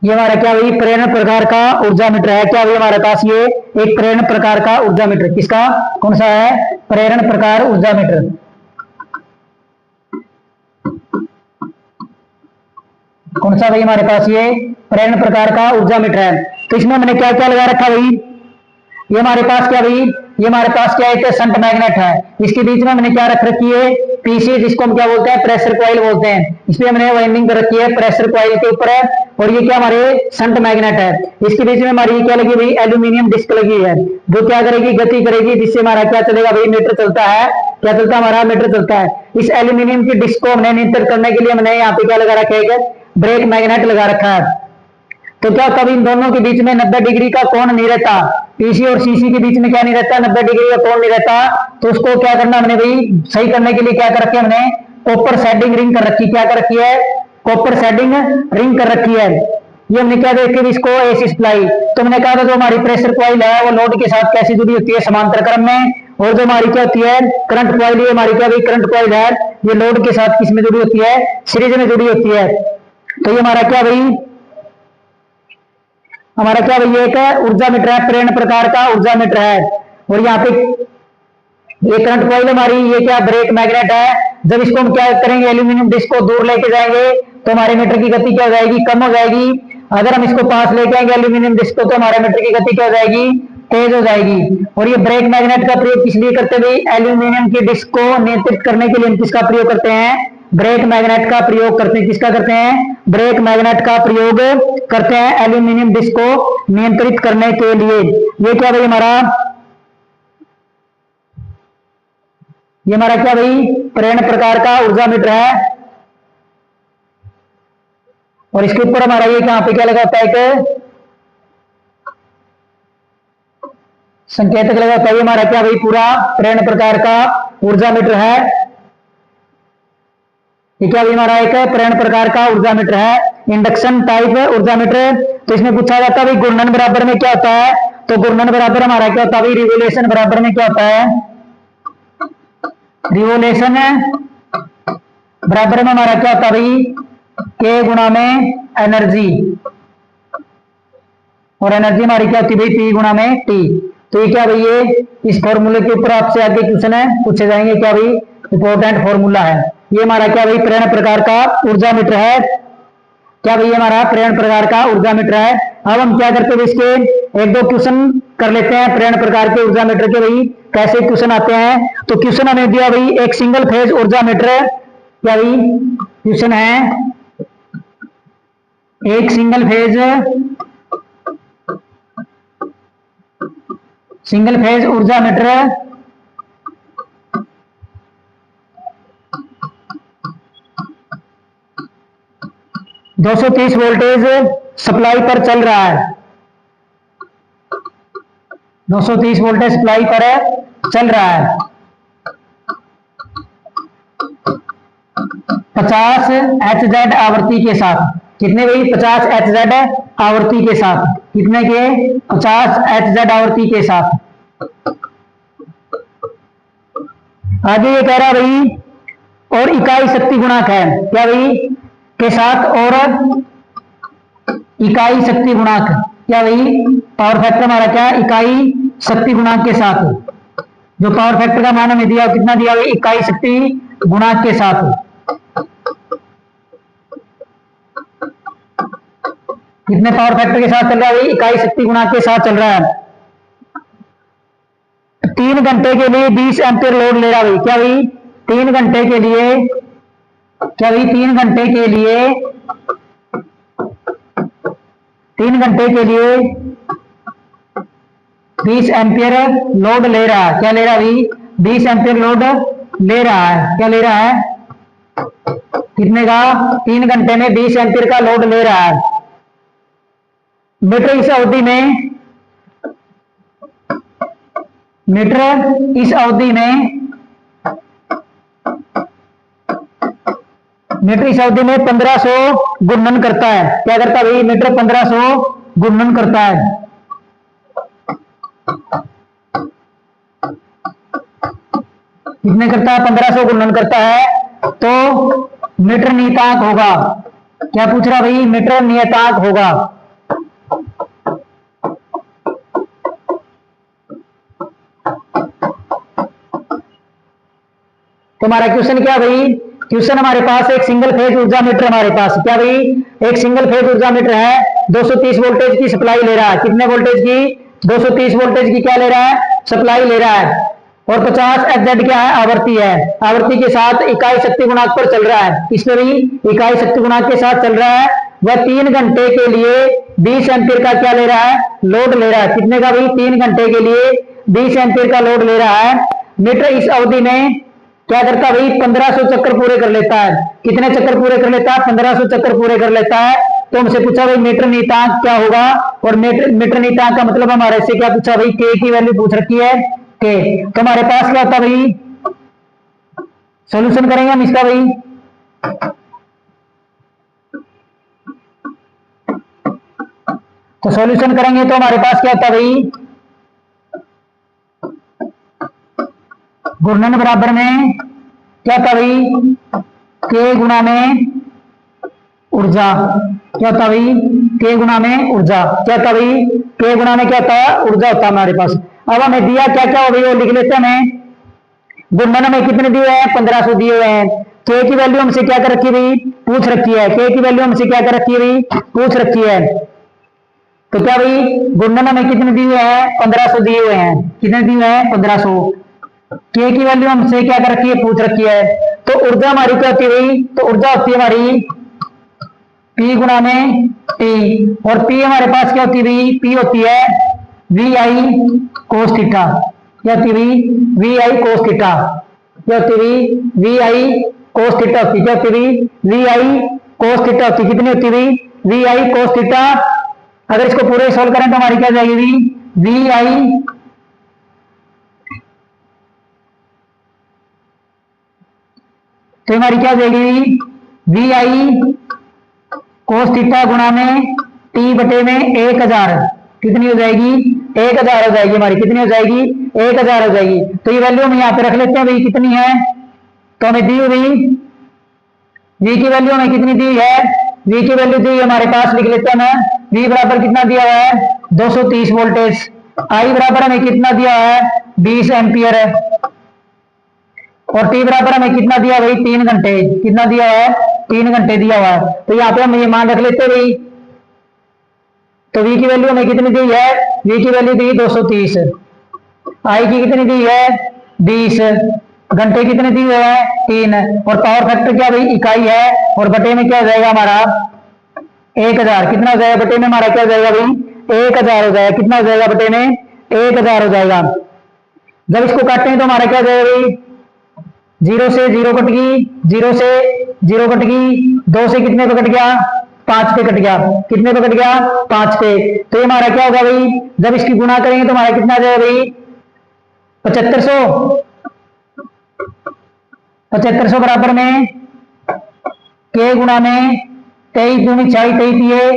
A: ये हमारा क्या भाई प्रेरण प्रकार का ऊर्जा मीटर है। क्या भाई हमारे पास ये एक प्रेरण प्रकार का ऊर्जा मीटर, किसका, कौन सा है, प्रेरण प्रकार ऊर्जा मीटर। कौन सा भाई हमारे पास ये प्रेरण प्रकार का ऊर्जा मीटर है। तो इसमें हमने क्या क्या लगा रखा भाई, ये हमारे पास क्या भाई, ये हमारे पास क्या है, शंट मैग्नेट है। इसके बीच में हमने क्या रख रखी है, पीसी, जिसको हम क्या बोलते हैं, प्रेशर कॉइल बोलते हैं। इसमें हमने वाइंडिंग कर रखी है प्रेशर कॉइल के ऊपर है, और ये क्या हमारे शंट मैग्नेट है। इसके बीच में हमारी क्या लगी भाई, एल्यूमिनियम डिस्क लगी है, जो क्या करेगी, गति करेगी, जिससे हमारा क्या चलेगा भाई, मीटर चलता है। क्या चलता है, हमारा मीटर चलता है। इस एल्यूमिनियम की डिस्क को हमने नियंत्रित करने के लिए हमने यहाँ पे क्या लगा रखा है, ब्रेक मैग्नेट लगा रखा है। तो क्या कभी इन दोनों के बीच में 90 डिग्री का कोण नहीं रहता, पीसी और सीसी के बीच में क्या नहीं रहता, 90 डिग्री का कोण नहीं रहता। तो उसको क्या करना हमने भाई, सही करने के लिए क्या कर रखी है हमने, कॉपर शेडिंग रिंग कर रखी। क्या कर रखी है, कॉपर शेडिंग रिंग कर रखी है। ये हमने क्या देखिए इसको एसी सप्लाई। तो हमने कहा था जो हमारी प्रेशर कॉइल है वो लोड के साथ कैसी जुड़ी होती है, समांतर क्रम में। और जो हमारी क्या होती है करंट कॉइल, ये हमारी क्या भाई करंट कॉइल है, ये लोड के साथ किस में जुड़ी होती है, सीरीज में जुड़ी होती है। तो ये हमारा क्या भाई, हमारा क्या भाई एक ऊर्जा मीटर है, प्रेरण प्रकार का ऊर्जा मीटर है। और यहाँ पे ये करंट कॉइल हमारी, ये क्या ब्रेक मैग्नेट है। जब इसको हम क्या करेंगे, एल्यूमिनियम डिस्क को दूर लेके जाएंगे तो हमारे मीटर की गति क्या हो जाएगी, कम हो जाएगी। अगर हम इसको पास लेके आएंगे एल्यूमिनियम डिस्क को, तो हमारे मीटर की गति क्या हो जाएगी, तेज हो जाएगी। और ये ब्रेक मैग्नेट का प्रयोग किस लिए करते हैं, एल्यूमिनियम की डिस्क को नियंत्रित करने के लिए हम किसका प्रयोग करते हैं, ब्रेक मैग्नेट का प्रयोग करते हैं। किसका करते हैं, ब्रेक मैग्नेट का प्रयोग करते हैं एल्यूमिनियम डिस्क को नियंत्रित करने के लिए। ये क्या भाई हमारा, ये हमारा क्या भाई प्रेरण प्रकार का ऊर्जा मीटर है। और इसके ऊपर हमारा ये यहाँ पे क्या लगा होता है, एक संकेतक लगा होता है। ये हमारा क्या भाई पूरा प्रेरण प्रकार का ऊर्जा मीटर है। ये क्या भाई हमारा एक प्रेरण प्रकार का ऊर्जा मीटर है, इंडक्शन टाइप ऊर्जा मीटर। तो इसमें पूछा जाता है भाई घूर्णन बराबर में क्या होता है। तो घूर्णन बराबर हमारा क्या होता है भाई, रिवोल्यूशन बराबर में क्या होता है, रिवोल्यूशन बराबर में हमारा क्या होता है भाई, के गुणा में एनर्जी। और एनर्जी हमारी क्या होती है भाई, पी गुणा में टी। तो ये क्या भाई, ये इस फॉर्मूले के ऊपर आपसे आगे क्वेश्चन है पूछे जाएंगे, क्या भाई इंपॉर्टेंट फॉर्मूला है। ये हमारा क्या भाई प्रेरण प्रकार का ऊर्जा मीटर है। क्या भाई हमारा प्रेरण प्रकार का ऊर्जा मीटर है। अब हम क्या करते हैं, इसके एक दो क्वेश्चन कर लेते हैं प्रेरण प्रकार के ऊर्जा मीटर के, भाई कैसे क्वेश्चन आते हैं। तो क्वेश्चन हमें दिया भाई एक सिंगल फेज ऊर्जा मीटर। क्या भाई क्वेश्चन है, एक सिंगल फेज ऊर्जा मीटर 230 वोल्टेज सप्लाई पर चल रहा है, 230 वोल्टेज सप्लाई पर चल रहा है। 50 HZ आवृत्ति के साथ, कितने भाई 50 HZ आवृत्ति के साथ, कितने के 50 HZ आवृत्ति के साथ। आगे ये कह रहा भाई और इकाई शक्ति गुणांक है, क्या भाई के साथ, और इकाई शक्ति गुणांक, क्या भाई पावर फैक्टर हमारा क्या इकाई शक्ति गुणांक के साथ। जो पावर फैक्टर का मान हमें दिया कितना दिया भाई, इकाई शक्ति गुणांक के साथ। कितने पावर फैक्टर के साथ चल रहा है भाई, इकाई शक्ति गुणांक के साथ चल रहा है। 3 घंटे के लिए 20 एम्पीयर लोड ले रहा भाई, क्या भाई 3 घंटे के लिए, क्या भाई 3 घंटे के लिए, 3 घंटे के लिए 20 एम्पीयर लोड ले रहा है। क्या ले रहा है भाई, 20 एम्पीयर लोड ले रहा है। क्या ले रहा है, कितने का, 3 घंटे में 20 एम्पीयर का लोड ले रहा है। मीटर इस अवधि में, मीटर इस अवधि में, मीटर इस अवधि में 1500 घूर्णन करता है। क्या करता है भाई, मीटर 1500 घूर्णन करता है। कितने करता है, 1500 घूर्णन करता है। तो मीटर नियतांक होगा, क्या पूछ रहा भाई, मीटर नियतांक होगा। तो हमारा क्वेश्चन क्या भाई, क्वेश्चन हमारे पास एक सिंगल फेज ऊर्जा मीटर, हमारे पास क्या भाई एक सिंगल फेज ऊर्जा मीटर है, 230 वोल्टेज की सप्लाई ले रहा है, कितने वोल्टेज की, 230 वोल्टेज की क्या ले रहा है, सप्लाई ले रहा है, और 50 एफजेड क्या है, आवर्ती है, आवर्ती के साथ इकाई शक्ति गुणांक पर चल रहा है, इसमें भी इकाई शक्ति गुणांक के साथ चल रहा है। वह 3 घंटे के लिए 20 एम्पीयर का क्या ले रहा है, लोड ले रहा है, कितने का भाई, 3 घंटे के लिए 20 एम्पीयर का लोड ले रहा है। मीटर इस अवधि में क्या करता है भाई, 1500 चक्कर पूरे कर लेता है, कितने चक्कर पूरे कर लेता है, 1500 चक्कर पूरे कर लेता है। तो हमसे पूछा भाई मीटर नियतांक क्या होगा, और मीटर नियतांक का मतलब हमारे से क्या पूछा भाई, के की वैल्यू पूछ रखी है, के। तो हमारे पास क्या होता भाई, सॉल्यूशन करेंगे हम इसका भाई, तो सॉल्यूशन करेंगे तो हमारे पास क्या होता भाई, घूर्णन बराबर में क्या होता भाई, के गुणा में ऊर्जा, क्या होता भाई, के गुणा में ऊर्जा, क्या होता भाई, के गुणा में क्या होता है, ऊर्जा होता है हमारे पास। अब हमें दिया क्या क्या हो भाई, वो लिख लेते हैं। घूर्णन में कितने दिए हैं, 1500 दिए हुए हैं। के की वैल्यू हमसे क्या कर रखी है भाई, पूछ रखी है, के की वैल्यू हमसे क्या कर रखी है भाई, पूछ रखी है। तो क्या भाई घूर्णन में कितने दिए हैं, 1500 दिए हुए हैं, कितने दिए हुए हैं, 1500। के की वैल्यू हमसे क्या कर रखी है, पूछ रखी है। तो ऊर्जा हमारी क्या होती है भाई, तो ऊर्जा होती है हमारी P गुणा में टी, और P हमारे पास क्या होती है भाई, P होती है वी आई कोस थीटा, क्या होती है भाई, वी आई कोस थीटा, क्या होती है भाई, वी आई कोस थीटा होती है, क्या होती है भाई, वी आई कोस थीटा होती है, कितनी होती है भाई, वी आई कोस थीटा। अगर इसको पूरे सोल्व करें तो हमारी क्या जाएगी भाई, वी आई तो हमारी क्या जाएगी, वी आई कोस थीटा गुणा में टी बटे में 1000, कितनी हो जाएगी, 1000 हो जाएगी हमारी, कितनी हो जाएगी, 1000 हो जाएगी। तो ये वैल्यू हम यहाँ पे रख लेते हैं भाई, कितनी है, तो हमें दी हुई v की वैल्यू हमें कितनी दी है, v की वैल्यू दी हमारे पास, लिख लेते हैं ना, v बराबर कितना दिया हुआ है, 230 वोल्टेज, i बराबर हमें कितना दिया है, 20 एम्पियर है, और t बराबर हमें कितना दिया भाई, 3 घंटे, कितना दिया है, 3 घंटे दिया हुआ है। तो यहाँ पे हम ये मान रख लेते भाई, तो v की वैल्यू हमें कितनी दी है, v की वैल्यू दी 230, i की कितनी दी है, 20, घंटे कितने दी हुए हैं, 3, और पावर फैक्टर क्या भाई, इकाई है, और बटे में क्या हो जाएगा हमारा 1000, कितना हो जाएगा बटे में हमारा, क्या हो जाएगा भाई 1000 हो जाएगा, कितना हो जाएगा बटे में 1000 हो जाएगा। जब इसको काटते हैं तो हमारा क्या हो जाएगा भाई, 0 से 0 कट गई, 0 से 0 कट गई, 2 से कितने पे कट गया, 5 पे कट गया, कितने पे कट गया, 5 पे। तो ये हमारा क्या होगा भाई, जब इसकी गुणा करेंगे तो हमारा कितना आ जाएगा भाई, 7500, 7500 बराबर में के गुणा में 23 दूनी 4 23 दिए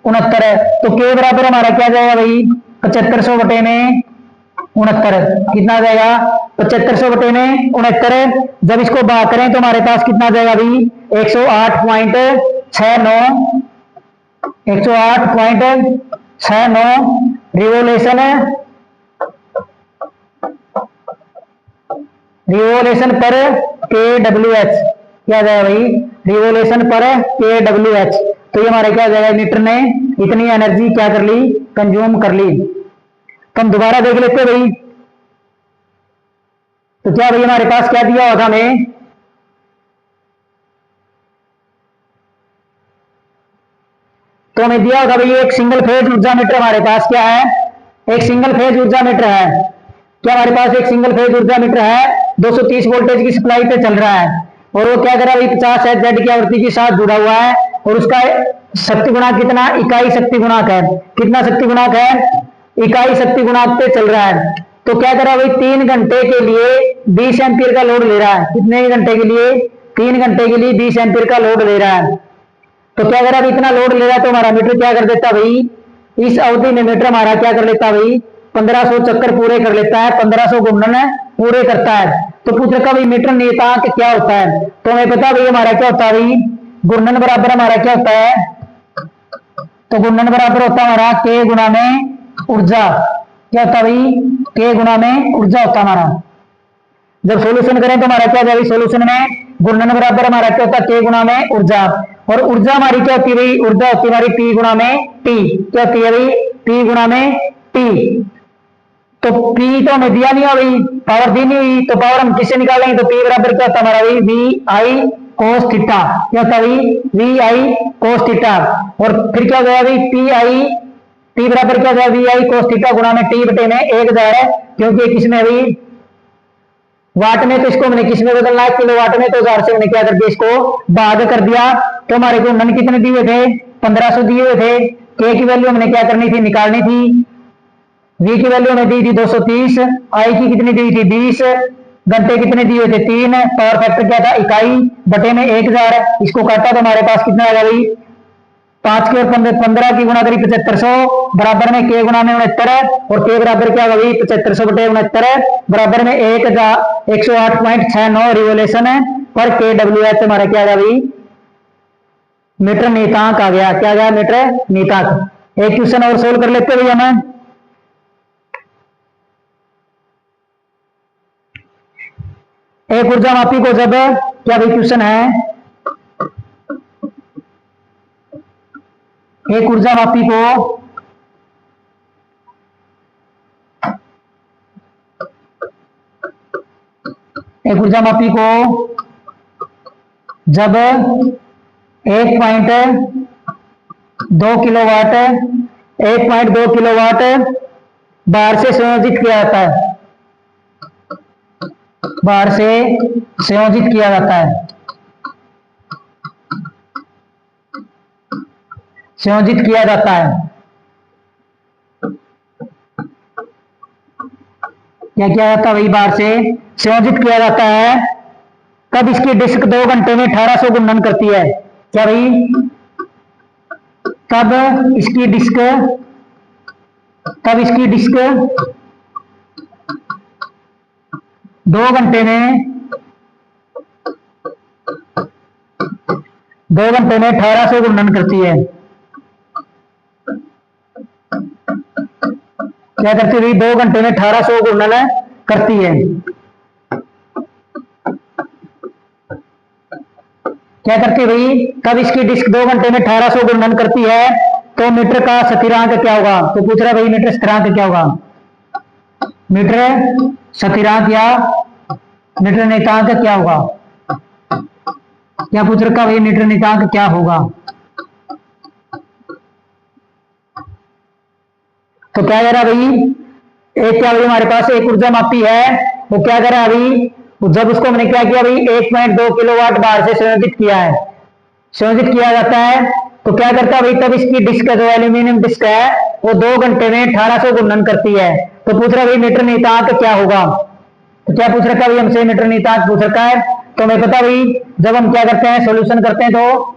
A: 69, तो के बराबर हमारा क्या जाएगा भाई, 7500 बटे में 69, कितना आ जाएगा, 7500 बटे में 69। जब इसको बात करें तो हमारे पास कितना आ जाएगा भाई, 108.69, 108.69 रिवोल्यूशन, रिवोल्यूशन पर के डब्ल्यू एच, क्या जाएगा भाई, रिवोल्यूशन पर के डब्ल्यू एच। तो ये हमारे क्या जाएगा, मीटर ने इतनी एनर्जी क्या कर ली, कंज्यूम कर ली। तो हम दोबारा देख लेते भाई, तो क्या भाई हमारे पास क्या दिया होगा हमें, तो हमें दिया होगा भाई एक सिंगल फेज ऊर्जा मीटर हमारे पास क्या है, एक सिंगल फेज ऊर्जा मीटर है, क्या हमारे पास एक सिंगल फेज ऊर्जा मीटर है, 230 वोल्टेज की सप्लाई पे चल रहा है, और वो क्या कर रहा है भाई, 50 एचजेड की आवृत्ति के साथ जुड़ा हुआ है, और उसका शक्ति गुणांक कितना, इकाई शक्ति गुणांक है, कितना शक्ति गुणांक है, इकाई शक्ति गुणांक पे चल रहा है। तो क्या कर रहा है भाई, 3 घंटे के लिए 20 एम्पीयर का लोड ले रहा है, कितने घंटे के लिए, 3 घंटे के लिए 20 एम्पीयर का लोड ले रहा है। तो क्या कर रहा है, इतना लोड ले रहा है, तो हमारा मीटर क्या कर देता भाई, इस अवधि में मीटर हमारा क्या कर लेता भाई, 1500 चक्कर पूरे कर लेता है, 1500 घूर्णन पूरे करता है। तो पूछ रखा भाई मीटर नियतांक क्या होता है, तो हमें पता भाई हमारा क्या होता है भाई, घूर्णन बराबर हमारा क्या होता है, तो घूर्णन बराबर होता है हमारा के गुणा में ऊर्जा, क्या होता है भाई, के गुणा में ऊर्जा होता है हमारा। जब सोल्यूशन करें तो हमारा क्या होगा भाई, सोल्यूशन में गुणन बराबर हमारा क्या होता है, के गुणा में ऊर्जा। और ऊर्जा हमारी क्या होती है भाई, ऊर्जा होती है हमारी पी गुणा में टी। क्या होती है भाई, पी गुणा में टी। तो पी तो हमें दिया नहीं भाई, पावर दी नहीं हुई, तो पावर हम किससे निकालेंगे, तो पी बराबर क्या होता है हमारा भाई, वी आई कोस थीटा। क्या होता है भाई, वी आई कोस थीटा। और फिर क्या हो गया भाई, पी आई, पी बराबर क्या हो गया, वी आई कोस थीटा गुणा में टी बटे में 1000 है, क्योंकि किसमें भाई वाट में, तो इसको हमने किसमें बदलना है, किलो वाट में, तो 1000 से हमने क्या कर दिया, इसको भाग कर दिया। तो हमारे को मन कितने दिए थे, 1500 दिए हुए थे। के की वैल्यू हमने क्या करनी थी, निकालनी थी। वी की वैल्यू हमें दी थी 230, आई की कितनी दी थी 20, घंटे कितने दिए थे 3, पावर फैक्टर क्या था इकाई बटे में 1000। इसको काटा तो हमारे पास कितना आ गया भाई, 5 के 15 की गुणा करी 7500 बराबर में के गुणा में 69, और के बराबर क्या होगा भाई 7500 बटे 69 बराबर में 108.69 रिवोल्यूशन पर के डब्ल्यू एच हमारा क्या आ गया भाई, मीटर नीतांक आ गया। क्या गया, मीटर नीतांक। एक क्वेश्चन और सोल्व कर लेते भैया मैं। एक ऊर्जा मापी को जब, क्या भाई क्वेश्चन है, एक ऊर्जा मापी को जब 1.2 किलोवाट 1.2 किलोवाट बाहर से संयोजित किया जाता है, बाहर से संयोजित किया जाता है, संयोजित किया जाता है। क्या किया जाता है भाई, बाहर से संयोजित किया जाता है। तब इसकी डिस्क 2 घंटे में 1800 गुणन करती है। क्या भाई, तब इसकी डिस्क 2 घंटे में 1800 गुणन करती है। क्या करती है, 2 घंटे में 1800 गुणन करती है। क्या करती है भाई, तब इसकी डिस्क 2 घंटे में 1800 गुणन करती है, तो मीटर का स्थिरांक क्या होगा। तो पूछ रहा है भाई मीटर स्थिरांक क्या होगा, मीटर स्थिरांक या मीटर नियतांक क्या होगा। क्या पूछ रखा भाई, मीटर नियतांक क्या होगा। तो क्या कह रहा भाई, एक क्या भाई हमारे पास एक ऊर्जा मापी है, वो क्या कर रहा है अभी, जब उसको हमने क्या किया भाई 1.2 किलोवाट बाहर से संयोजित किया है, संयोजित किया जाता है, तो क्या करता है भाई, तब इसकी डिस्क जो एल्यूमिनियम डिस्क है वो 2 घंटे में 1800 गुणन करती है। तो पूछ रहा भाई मीटर नियतांक क्या होगा। तो क्या पूछ रखा भाई हमसे, मीटर नियतांक पूछ रखा है। तो हमें पता भाई जब हम क्या करते हैं सॉल्यूशन करते हैं, तो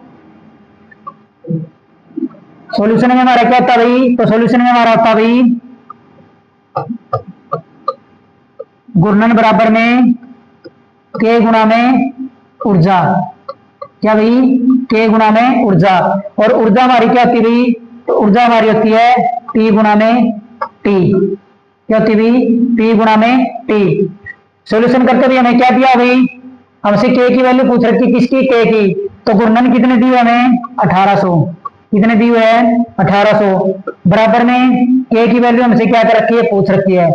A: सॉल्यूशन में हमारा क्या होता है भाई, तो सॉल्यूशन में हमारा होता भाई गुणन बराबर में के गुणा में ऊर्जा। क्या भाई, के गुणा में ऊर्जा। और ऊर्जा हमारी क्या होती है भाई, तो ऊर्जा हमारी होती है पी गुणा में टी। क्या होती है भाई, पी गुणा में टी। सॉल्यूशन करते हुए हमें क्या दिया भाई, हमसे के की वैल्यू पूछ रखी, किसकी, के की। तो गुणन कितने दिए हमें 1800, कितने दिए हुए हैं 1800 बराबर में के की वैल्यू हमसे क्या कर रखी है, पूछ रखी है,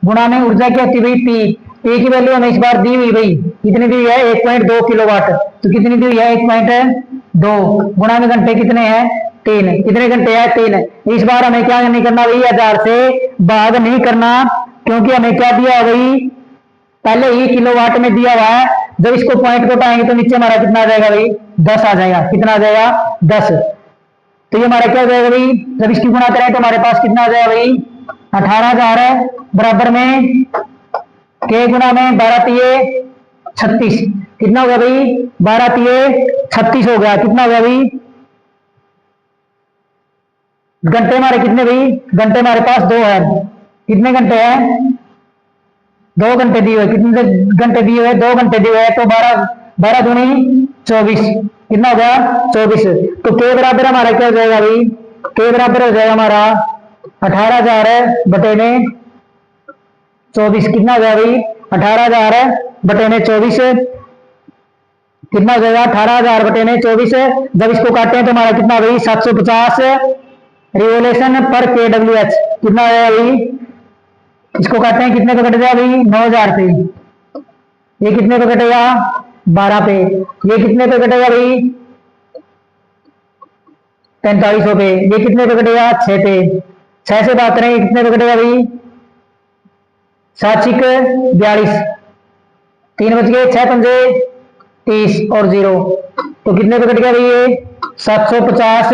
A: गुणा में ऊर्जा क्या होती है भाई पी। पी की वैल्यू हमें इस बार दी हुई भाई, कितनी दी है 1.2 किलोवाट। तो कितनी दी हुई है 1.2 गुणा में घंटे कितने हैं 3, कितने घंटे हैं 3। इस बार हमें क्या नहीं करना भाई, 1000 से भाग नहीं करना, क्योंकि हमें क्या दिया है भाई, पहले ही किलोवाट में दिया हुआ है। जब इसको पॉइंट को उठाएंगे तो नीचे हमारा कितना आ जाएगा भाई, 10 आ जाएगा। कितना आ जाएगा 10। तो ये हमारा क्या हो जाएगा भाई, जब इसकी गुणा करें तो हमारे पास कितना आ जाएगा भाई 18,000 है बराबर में के गुणा में 12 तिये 36। कितना हो गया भाई 12 तिये 36 हो गया। कितना हो गया भाई, घंटे हमारे कितने भाई, घंटे हमारे पास 2 है। कितने घंटे हैं 2 घंटे दिए हुए। कितने घंटे दिए हुए 2 घंटे दिए हुए, तो 12 दूनी 24। कितना हो गया 24। तो के बराबर हमारा क्या हो जाएगा भाई, के बराबर हो जाएगा हमारा 18,000 बटे में 24। कितना हो गया भाई 18,000 बटे में 24 कितना हो जाएगा 18,000 बटे में 24 जब इसको काटते हैं तो हमारा कितना भाई 750 रिवोल्यूशन पर kWh कितना आया भाई। इसको काटते हैं कितने पे कटेगा भाई 9,000 पे, ये कितने पे कटेगा 12 पे, ये कितने पे कटेगा भाई 4500 पे, ये कितने पे कटेगा 6 पे, 6 से बात करें कितने पे कटेगा भाई 7 6 42, 3 बच गए 6 पंजे 30 और 0 तो कितने पे कट गया भाई ये 750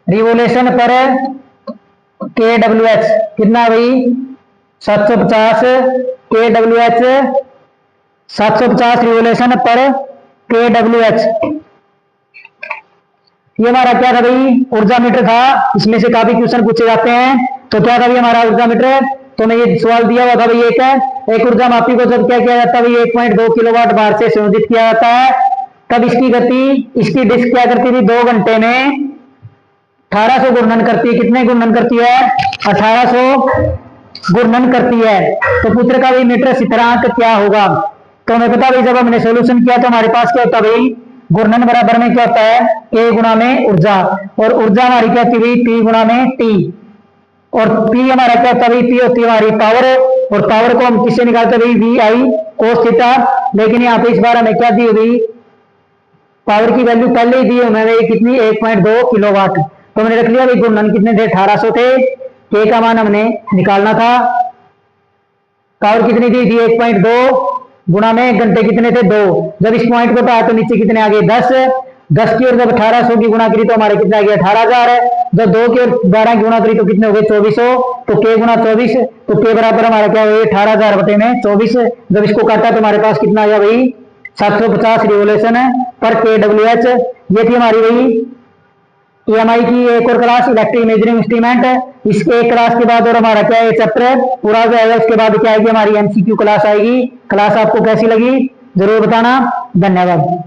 A: रिवोल्यूशन पर kWh कितना भाई 750 kWh 750 रिवोल्यूशन पर kWh। ये हमारा क्या था भाई ऊर्जा मीटर था, इसमें से काफी क्वेश्चन पूछे जाते हैं। तो क्या था भाई हमारा ऊर्जा मीटर, तो मैं ये सवाल दिया हुआ था भाई एक ऊर्जा मापी को जब क्या किया जाता है भाई 1.2 किलोवाट भार से संयोजित किया जाता है तब इसकी गति इसकी डिस्क क्या करती थी 2 घंटे में 1800 घूर्णन करती है। कितने घूर्णन करती है 1800 घूर्णन करती है। तो पुत्र का भाई मीटर स्थिरांक क्या होगा, तो हमें पता भाई जब हमने सोल्यूशन किया तो हमारे पास क्या होता भाई घूर्णन बराबर में क्या होता है a गुणा में ऊर्जा, और ऊर्जा हमारी क्या होती है P गुणा में T, और P हमारा क्या होता है P होती है हमारी पावर, और पावर को हम किससे निकालते हैं वी आई कोस थीटा। लेकिन यहाँ पे इस बार हमें क्या दी हुई पावर की वैल्यू पहले ही दी है हमें कितनी 1.2 किलोवाट, तो हमने रख लिया भाई घूर्णन कितने थे 1800 थे, K का मान हमने निकालना था, पावर कितनी थी 1.2 गुणा में घंटे कितने थे 2, जब इस पॉइंट को पाया तो नीचे कितने आ गए 10 की ओर जब 1800 की गुणा करी तो हमारे कितना आ गया 18,000, जब 2 की ओर 12 की गुणा करी तो कितने हो गए 2400, तो K गुणा 24 तो K बराबर हमारा क्या हो गया 18,000 बटे में 24, जब इसको काटा तो हमारे पास कितना आ गया भाई 750 रिवोल्यूशन पर kWh। ये थी हमारी भाई EMI की एक और क्लास इलेक्ट्रिक मेजरिंग इंस्ट्रूमेंट। इसके एक क्लास के बाद और हमारा क्या है चैप्टर पूरा हो जाएगा, उसके बाद क्या आएगी हमारी MCQ क्लास आएगी। क्लास आपको कैसी लगी जरूर बताना, धन्यवाद।